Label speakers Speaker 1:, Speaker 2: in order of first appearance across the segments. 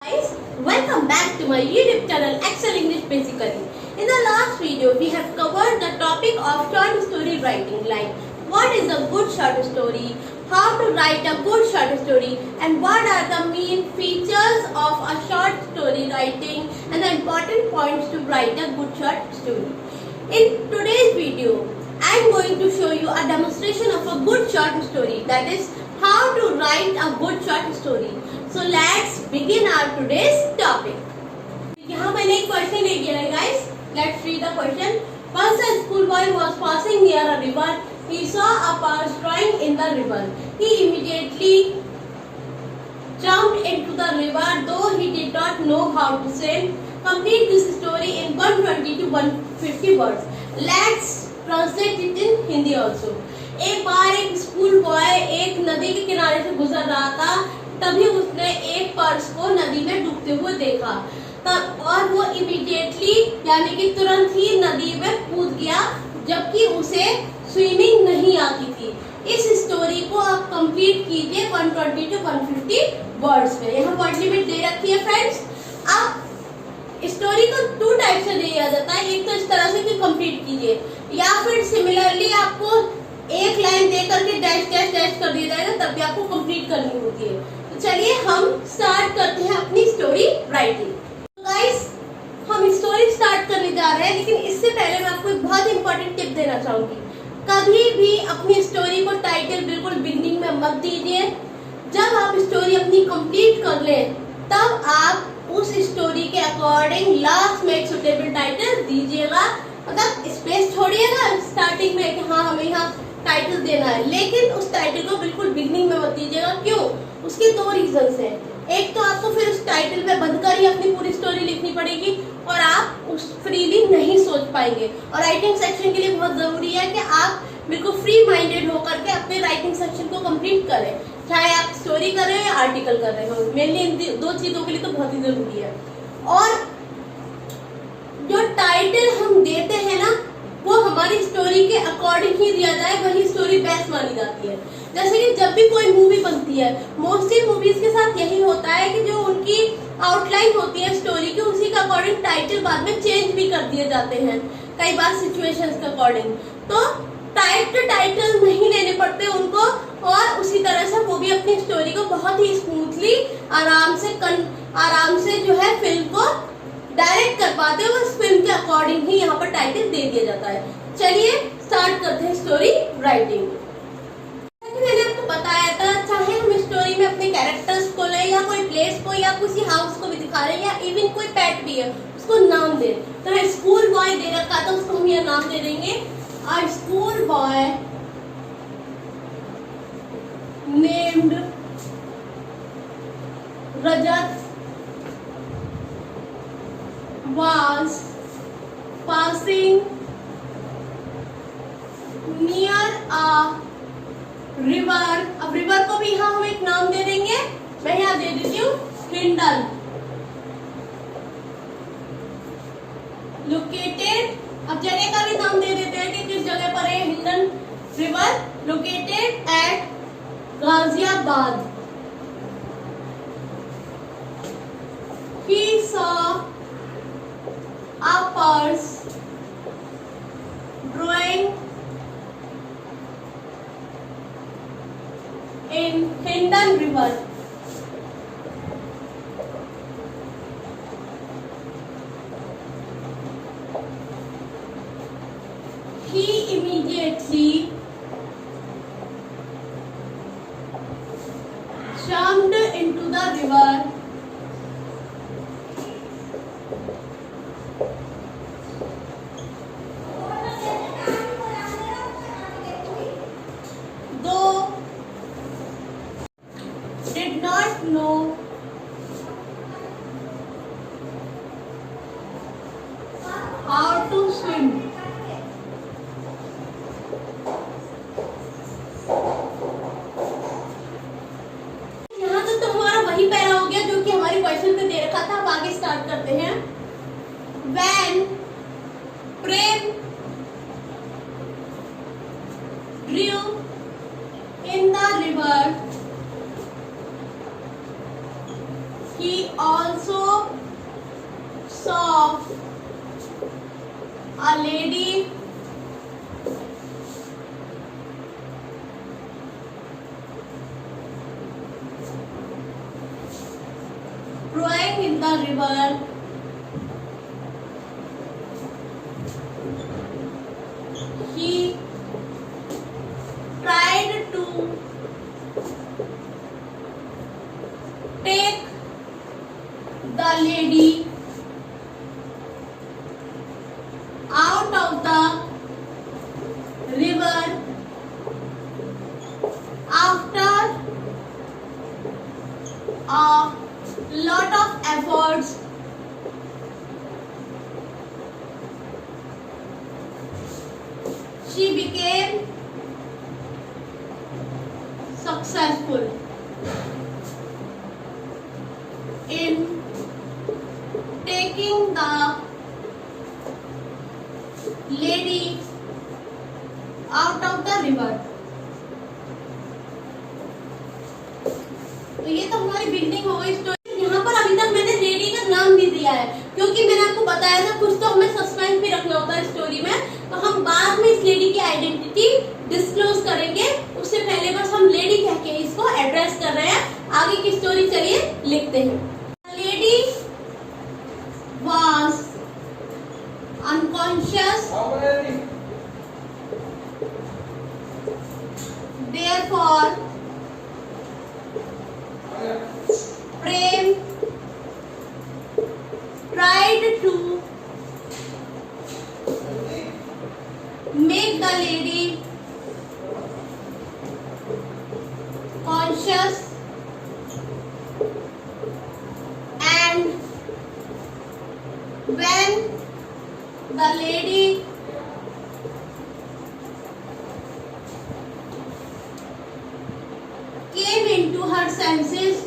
Speaker 1: Guys, welcome back to my YouTube channel Excel English Basically. In the last video, we have covered the topic of short story writing, like what is a good short story, how to write a good short story, and what are the main features of a short story writing and the important points to write a good short story. In today's video, I am going to show you a demonstration of a good short story, that is how to write a good short story. So let's begin our today's topic. यहाँ मैंने एक question ले लिया है guys. Let's read the question. Once a schoolboy was passing near a river. He saw a purse drawing in the river. He immediately jumped into the river, though he did not know how to swim. Complete this story in 120 to 150 words. Let's translate it in Hindi also. एक बार एक school boy एक नदी के किनारे से गुजर रहा था, तभी उसने एक पर्स को नदी में डूबते हुए देखा तब और वो इमीडिएटली यानी कि तुरंत ही नदी में कूद गया, जबकि उसे स्विमिंग नहीं आती थी। इस स्टोरी को आप कंप्लीट कीजिए 120 टू 150 वर्ड्स में। यहाँ वर्ड लिमिट दे रखी है फ्रेंड्स। अब स्टोरी को टू टाइप से दिया जाता है, एक तो इस तरह से कि कंप्लीट कीजिए, या फिर सिमिलरली आपको एक लाइन देकर के डैश डैश डैश कर दिया जाएगा, तब भी आपको कंप्लीट करनी होती है। तो चलिए हम स्टार्ट करते हैं अपनी स्टोरी राइटिंग। गाइस, हम स्टोरी स्टार्ट करने जा रहे हैं, लेकिन इससे पहले मैं आपको एक बहुत इंपॉर्टेंट टिप देना चाहूंगी। कभी भी अपनी स्टोरी को टाइटल बिल्कुल बिगनिंग में मत दीजिए। जब आप स्टोरी अपनी कंप्लीट कर लें, तब आप उस स्टोरी के अकॉर्डिंग लास्ट में एक सुटेबल टाइटल दीजिएगा। मतलब स्पेस छोड़िएगा स्टार्टिंग में कि हाँ हमें यहाँ टाइटल देना है, लेकिन उस टाइटल को बिल्कुल बिगनिंग में मत दीजिएगा। क्यों? उसके दो रीजंस हैं। एक तो आपको फिर उस टाइटल में बनकर ही अपनी पूरी स्टोरी लिखनी पड़ेगी और आप उस फ्रीली नहीं सोच पाएंगे। और राइटिंग सेक्शन के लिए बहुत जरूरी है कि आप बिल्कुल फ्री माइंडेड होकर के अपने राइटिंग सेक्शन को कंप्लीट करें, चाहे आप स्टोरी कर रहे हो या आर्टिकल कर रहे हो। मेनली इन दो चीजों के लिए तो बहुत ही जरूरी है। और जो टाइटल हम देते हैं ना, वो हमारी स्टोरी के अकॉर्डिंग ही दिया जाए, वही स्टोरी बेस्ट मानी जाती है। जैसे कि जब भी कोई मूवी बनती है, मोस्टली मूवीज के साथ यही होता है कि जो उनकी आउटलाइन होती है स्टोरी की, उसी के अकॉर्डिंग टाइटल बाद में चेंज भी कर दिए जाते हैं, कई बार सिचुएशंस के अकॉर्डिंग। तो टाइटल नहीं लेने पड़ते उनको, और उसी तरह से वो भी अपनी स्टोरी को बहुत ही स्मूथली आराम से जो है फिल्म को डायरेक्ट कर पाते हैं। उस फिल्म के अकॉर्डिंग ही यहाँ पर टाइटल दे दिया जाता है। चलिए स्टार्ट करते हैं स्टोरी राइटिंग। मैंने आपको बताया था, चाहे हम स्टोरी में अपने कैरेक्टर्स को ले या कोई प्लेस को या किसी हाउस को भी दिखा रहे हैं, या इवन कोई पेट भी है, उसको नाम दे। तो स्कूल बॉय दे रखा था, उसको हम ये नाम दे देंगे, a school boy named Rajat was passing near a river। अब रिवर को भी यहाँ हम एक नाम दे देंगे, मैं यहाँ दे देती हूँ हिंडन। लोकेटेड, अब जगह का भी नाम दे देते हैं कि किस जगह पर है Hindon river. Located at Ghaziabad. He saw a purse drawing in Hindon River. He immediately jumped into the river. Not know how to swim. यहाँ तक तो हमारा वही पैरा हो गया जो कि हमारे क्वेश्चन पे दे रखा था। अब आगे स्टार्ट करते हैं। When Prem drew in the river, he also saw a lady rowing in the river. He tried to take the lady out of the river after a lot of efforts. She became successful in taking the lady out of the river. तो ये तो हमारी building हो गई story. यहाँ पर अभी तक मैंने लेडी का नाम भी दिया है, क्योंकि मैंने आपको बताया था कुछ तो हमें सस्पेंस भी रखना होता है स्टोरी में। तो हम बाद में इस लेडी की आइडेंटिटी डिस्क्लोज करेंगे, उससे पहले बस हम लेडी कह के इसको एड्रेस कर रहे हैं। आगे की स्टोरी चलिए लिखते हैं। Lady was unconscious, therefore Prem tried to make the lady conscious and when the lady came into her senses,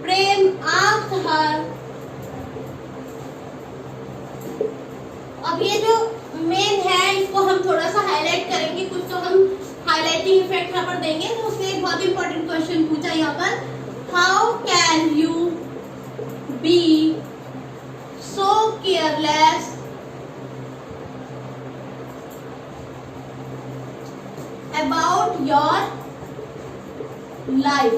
Speaker 1: Prem asked her. अब ये जो मेन है इसको हम थोड़ा सा हाईलाइट करेंगे, कुछ तो हम हाईलाइटिंग इफेक्ट यहाँ पर देंगे। तो उससे एक बहुत इंपॉर्टेंट क्वेश्चन पूछा यहाँ पर, how can you be so careless about your life.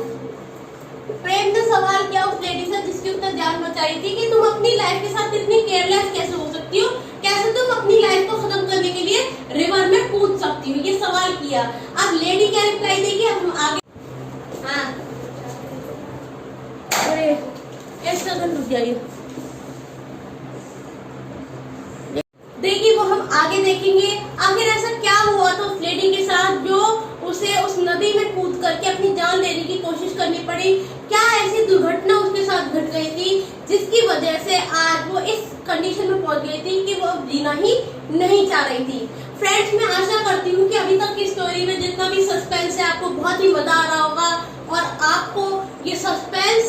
Speaker 1: Prem ने सवाल किया उस लेडी से जिसकी उसने जान बचाई थी कि तुम अपनी लाइफ के साथ इतनी केयरलेस कैसे हो सकती हो, कैसे तुम अपनी लाइफ को खत्म करने के लिए रिवर में कूद सकती हो, ये सवाल किया। अब लेडी क्या रिप्लाई देगी, अब हम आगे। हाँ अरे एक सेकंड रुक जाइए, देखिए वो हम आगे देखेंगे। आखिर ऐसा क्या हुआ था उस लेडी के साथ जो उसे उस नदी में कूद करके अपनी जान लेने की कोशिश करनी पड़ी। क्या ऐसी दुर्घटना उसके साथ घट गई थी जिसकी वजह से आज वो इस कंडीशन में पहुंच गई थी कि वो अब जीना ही नहीं चाह रही थी। फ्रेंड्स, मैं आशा करती हूँ कि अभी तक की स्टोरी में जितना भी सस्पेंस है आपको बहुत ही मजा आ रहा होगा और आपको ये सस्पेंस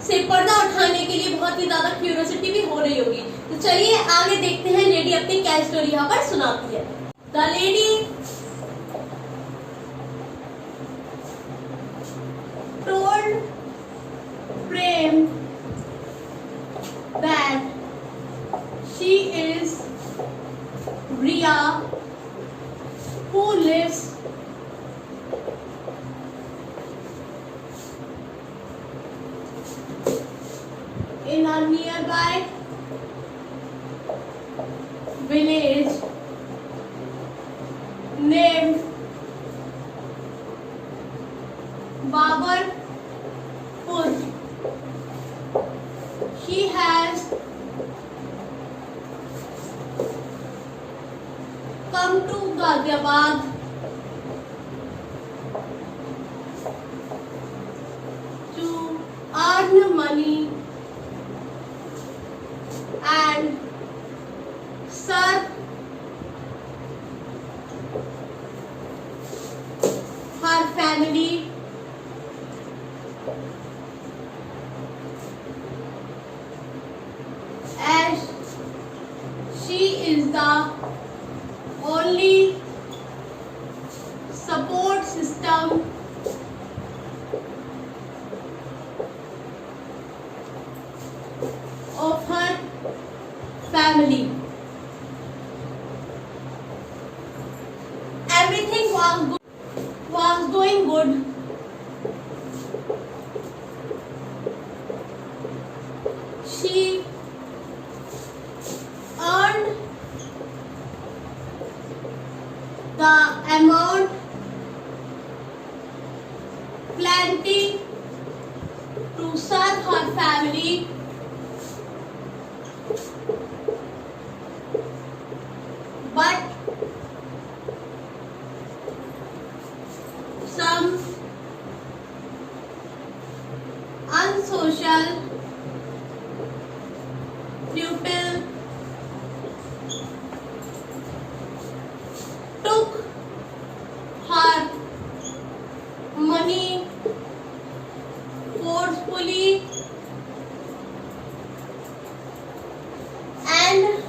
Speaker 1: से पर्दा उठाने के लिए बहुत ही ज्यादा क्यूरियोसिटी भी हो रही होगी। तो चलिए आगे देखते हैं लेडी अपनी क्या स्टोरी यहाँ पर सुनाती है। The lady told Prem that she is Riya who lives in a nearby village named Babarpur. She has come to Ghaziabad to earn money and serve her family as she is the only support system plenty to serve her family, but some unsocial people took her money forcefully and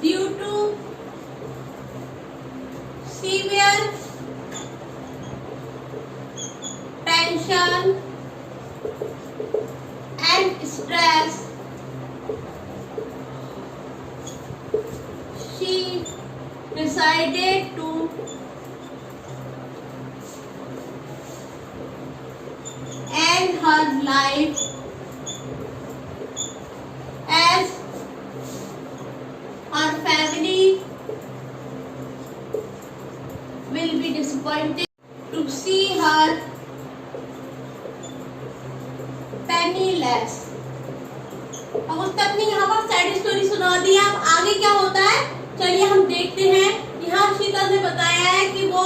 Speaker 1: due to severe tension and stress, she decided to end her life as her family will be disappointed to see her penniless. अब उसने अपनी यहाँ पर sad story सुना दी है। अब आगे क्या होता है चलिए हम देखते हैं। यहाँ शीतल ने बताया है कि वो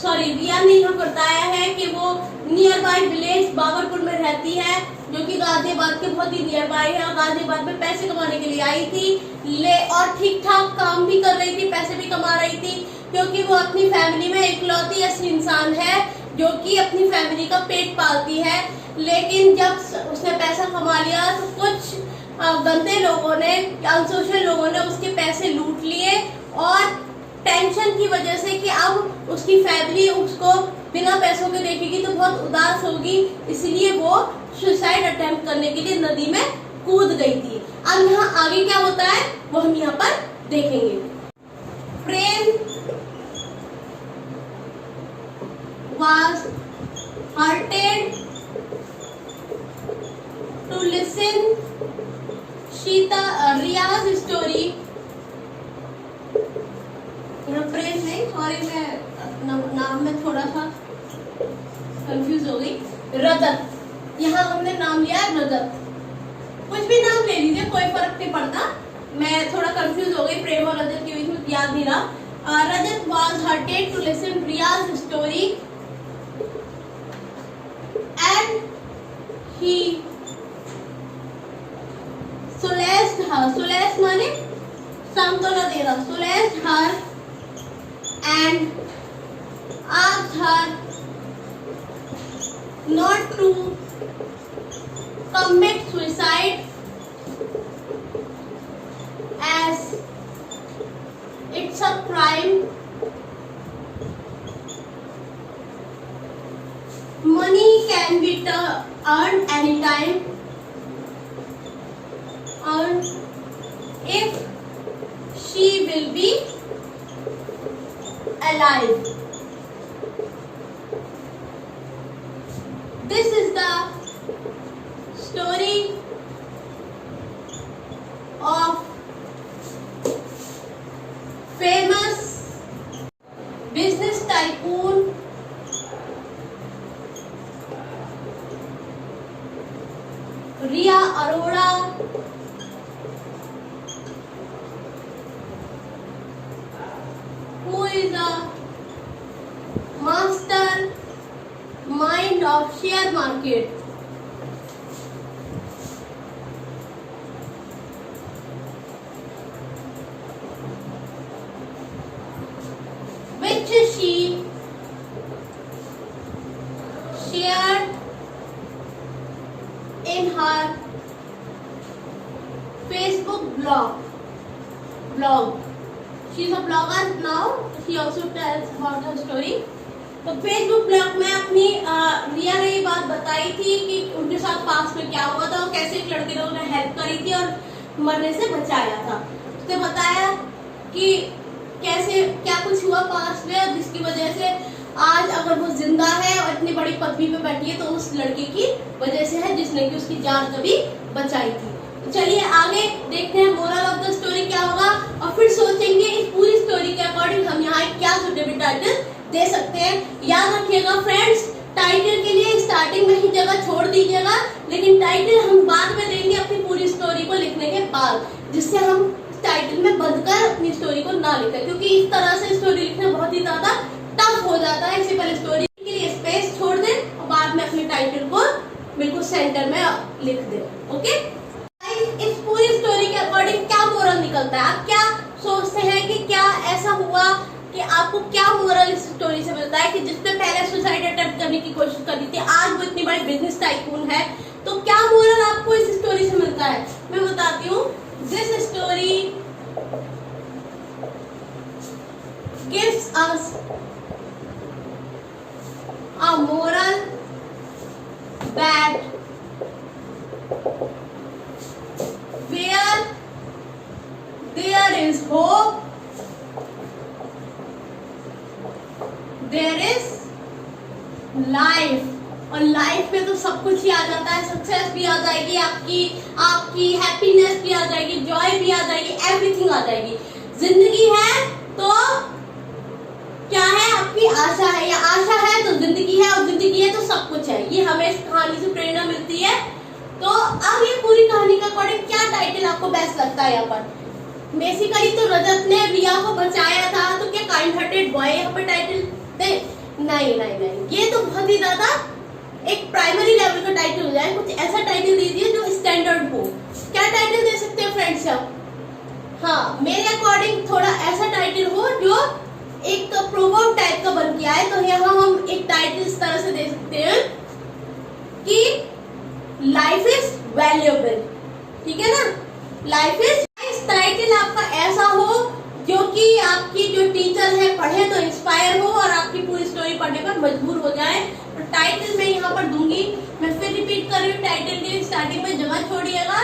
Speaker 1: रिया ने यहाँ बताया है कि वो नियर बाई विलेज बाबरपुर में रहती है, जो कि गाजियाबाद के बहुत ही नियर बाई है और गाजियाबाद में पैसे कमाने के लिए आई थी और ठीक ठाक काम भी कर रही थी, पैसे भी कमा रही थी, क्योंकि वो अपनी फैमिली में इकलौती ऐसी इंसान है जो कि अपनी फैमिली का पेट पालती है। लेकिन जब उसने पैसा कमा लिया तो कुछ गंदे लोगों ने, अनसोशल लोगों ने उसके पैसे लूट लिए और टेंशन की वजह से कि अब उसकी फैमिली उसको बिना पैसों के देखेगी तो बहुत उदास होगी, इसलिए वो सुसाइड अटेम्प्ट करने के लिए नदी में कूद गई थी। अब यहाँ आगे क्या होता है वो हम यहाँ पर देखेंगे। प्रेम was hurted to listen Riya's story। यहाँ प्रेम नहीं, सॉरी मैं नाम में थोड़ा सा कंफ्यूज हो गई। रजत, यहाँ हमने नाम लिया रजत, कुछ भी नाम ले लीजिए कोई फर्क नहीं पड़ता, मैं थोड़ा कंफ्यूज हो गई, प्रेम और रजत के बीच में याद नहीं रहा। रजत was hurted to listen Riya's story and he solaced her, solace माने सांत्वना देना, solaced her and asked her not to commit suicide as it's a crime. Money can be earned anytime, and if she will be alive. This is the story of famous business tycoon Riya Arora, who is a master mind of share market. Which she shared in her Facebook blog. She is a blogger now. She also tells about her story. तो Facebook blog में अपनी रिया ने ये बात बताई थी कि उनके साथ पास्ट में क्या हुआ था और कैसे एक लड़के ने उन्हें हेल्प करी थी और मरने से बचाया था। उसने बताया कि कैसे क्या कुछ हुआ पास्ट में जिसकी वजह से आज अगर वो जिंदा है और इतनी बड़ी पदवी पे बैठी है तो उस लड़के की वजह से है जिसने कि उसकी जान कभी बचाई थी। तो चलिए आगे देखते हैं मोरल ऑफ द स्टोरी क्या होगा और फिर सोचेंगे इस पूरी स्टोरी के अकॉर्डिंग हम यहाँ क्या सुटेबल टाइटल दे सकते हैं। याद रखिएगा फ्रेंड्स, टाइटल के लिए स्टार्टिंग में ही जगह छोड़ दीजिएगा, लेकिन टाइटल हम बाद में देंगे अपनी पूरी स्टोरी को लिखने के बाद, जिससे हम टाइटल में बंधकर अपनी स्टोरी को ना लिखें, क्योंकि इस तरह से स्टोरी लिखना बहुत ही ज्यादा टफ हो जाता है। इससे पहले स्टोरी के लिए स्पेस छोड़ दें और बाद में अपने टाइटल को बिल्कुल सेंटर में लिख दें। ओके, इस पूरी स्टोरी के अकॉर्डिंग क्या मोरल निकलता है? आप क्या सोचते हैं कि क्या ऐसा हुआ कि आपको क्या मोरल इस स्टोरी से मिलता है कि जिसने पहले सुसाइड अटेम्प्ट करने की कोशिश करी थी, आज वो इतनी बड़ी बिजनेस टाइकून है, तो क्या मोरल आपको इस स्टोरी से मिलता है? मैं बताती हूँ। This story gives us a moral that where there is hope, there is life। और लाइफ में तो सब कुछ ही आ जाता है, सक्सेस भी आ जाएगी, आपकी हैप्पीनेस भी आ जाएगी, जॉय भी आ जाएगी, एवरीथिंग आ जाएगी। जिंदगी है तो क्या है? आपकी आशा है, या आशा है तो जिंदगी है, और जिंदगी है तो सब कुछ है। ये हमें इस कहानी से प्रेरणा मिलती है। तो अब ये पूरी कहानी का अकॉर्डिंग क्या टाइटल आपको बेस्ट लगता है? यहाँ पर बेसिकली तो रजत ने रिया को बचाया था, तो क्या काइंड हार्टेड बॉय यहाँ पर टाइटल दे? नहीं नहीं नहीं, ये तो बहुत ही ज्यादा एक प्राइमरी लेवल का टाइटल हो जाए। कुछ ऐसा टाइटल दीजिए जो स्टैंडर्ड हो। क्या टाइटल दे सकते हैं फ्रेंड्स आप? हाँ, मेरे अकॉर्डिंग थोड़ा ऐसा टाइटल हो जो एक प्रोवर्ब टाइप का बन के आए। तो यहाँ हम एक टाइटल इस तरह से दे सकते हैं कि लाइफ इज वैल्यूएबल। ठीक है ना? Life is. इस टाइटल आपका ऐसा हो जो कि आपकी जो टीचर है पढ़े तो इंस्पायर हो और आपकी पूरी स्टोरी पढ़ने पर मजबूर हो जाए। तो टाइटल मैं यहाँ पर दूंगी, मैं फिर रिपीट कर रही हूँ, टाइटल के स्टार्टिंग में जगह छोड़िएगा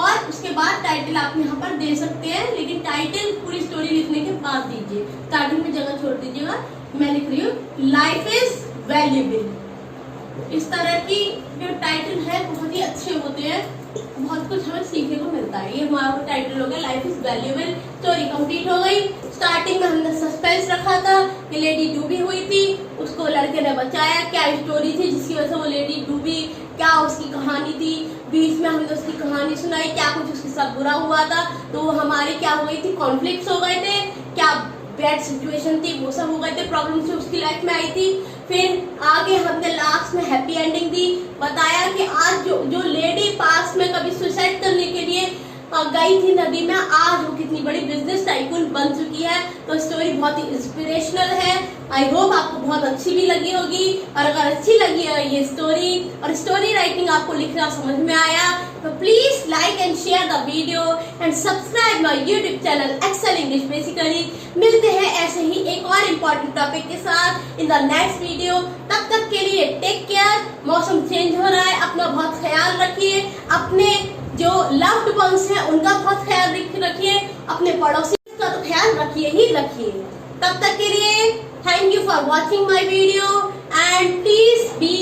Speaker 1: और उसके बाद टाइटल आप यहाँ पर दे सकते हैं, लेकिन टाइटल पूरी स्टोरी लिखने के बाद दीजिए, स्टार्टिंग में जगह छोड़ दीजिएगा। मैं लिख रही हूँ लाइफ इज वैल्यूएबल। इस तरह की जो टाइटल है बहुत ही अच्छे होते हैं, बहुत कुछ हमें सीखने को मिलता है। ये हमारा टाइटल हो गया life is valuable. Story complete हो गई। स्टार्टिंग में हमने सस्पेंस रखा था कि लेडी डूबी हुई थी, उसको लड़के ने बचाया, क्या स्टोरी थी जिसकी वजह से वो लेडी डूबी, क्या उसकी कहानी थी, बीच में हमने उसकी कहानी सुनाई, क्या कुछ उसके साथ बुरा हुआ था, तो हमारी क्या हो गई थी, कॉन्फ्लिक्ट्स हो गए थे, क्या बैड सिचुएशन थी, वो सब हो गए थे, प्रॉब्लम से उसकी लाइफ में आई थी। फिर आगे हमने लास्ट में हैप्पी एंडिंग दी, बताया कि आज जो लेडी पास में कभी सुसाइड करने के लिए गई थी नदी में, आज वो कितनी बड़ी बिजनेस टाइकून बन चुकी है। तो स्टोरी बहुत ही इंस्पिरेशनल है। आई होप आपको बहुत अच्छी भी लगी होगी, और अगर अच्छी लगी है ये स्टोरी और स्टोरी राइटिंग आपको लिखना समझ में आया तो please like and share the video and subscribe my YouTube channel Excel English basically. मिलते हैं ऐसे ही एक और इम्पोर्टेंट टॉपिक के साथ इन द नेक्स्ट वीडियो। तब तक के लिए टेक केयर। मौसम चेंज हो रहा है, अपना बहुत ख्याल रखिए, अपने जो लव्ड वंस हैं उनका बहुत ख्याल रखिए, अपने पड़ोसी का तो ख्याल रखिए ही रखिए। तब तक के लिए thank you for watching my video and please be